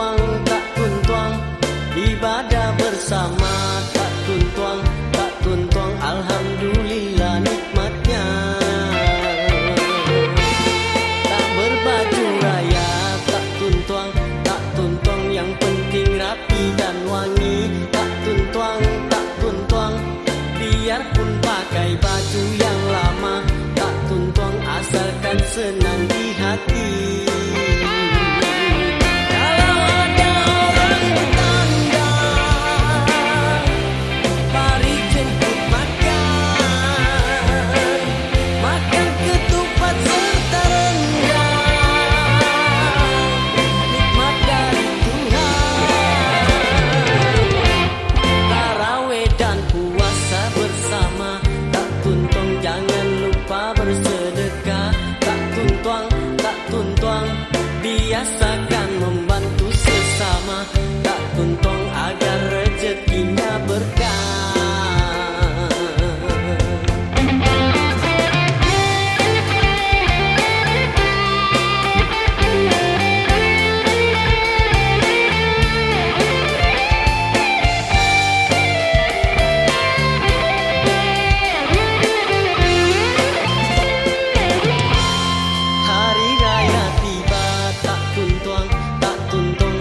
tuntuang, tak tuntuang, ibadah bersama, tak tuntuang, tak tuntuang, alhamdulillah nikmatnya. Tak berbaju raya, tak tuntuang, tak tuntuang, yang penting rapi dan wangi, tak tuntuang, tak tuntuang, biarpun pakai baju yang lama, tak tuntuang, asalkan senang di hati. Biasakan membantu sesama, tak tuntuang agar rezekinya berkah.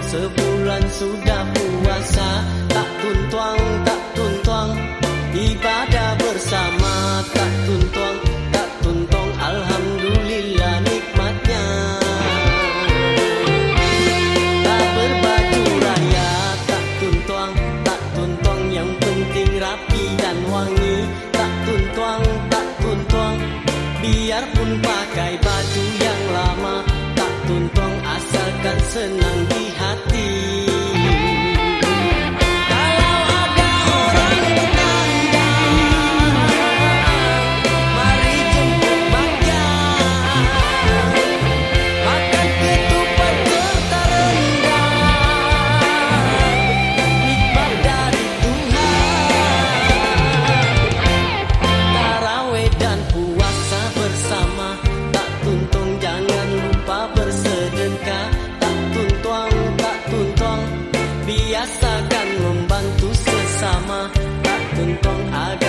Sebulan sudah puasa, tak tuntuang, tak tuntuang, ibadah bersama, tak tuntuang, tak tuntuang, alhamdulillah nikmatnya. Tak berbaju raya, tak tuntuang, tak tuntuang, yang penting rapi dan wangi, tak tuntuang, tak tuntuang, biarpun pakai baju yang lama, tak tuntuang, asalkan senang di hati. Kalau ada orang bertanya, mari jemput makan, makan ketupat serta rendang, nikmat dari Tuhan. Tarawih dan puasa bersama, tak tuntung, jangan lupa bersedekah, tak tuntuang, tak tuntuang, biasakan membantu sesama, tak tuntuang agar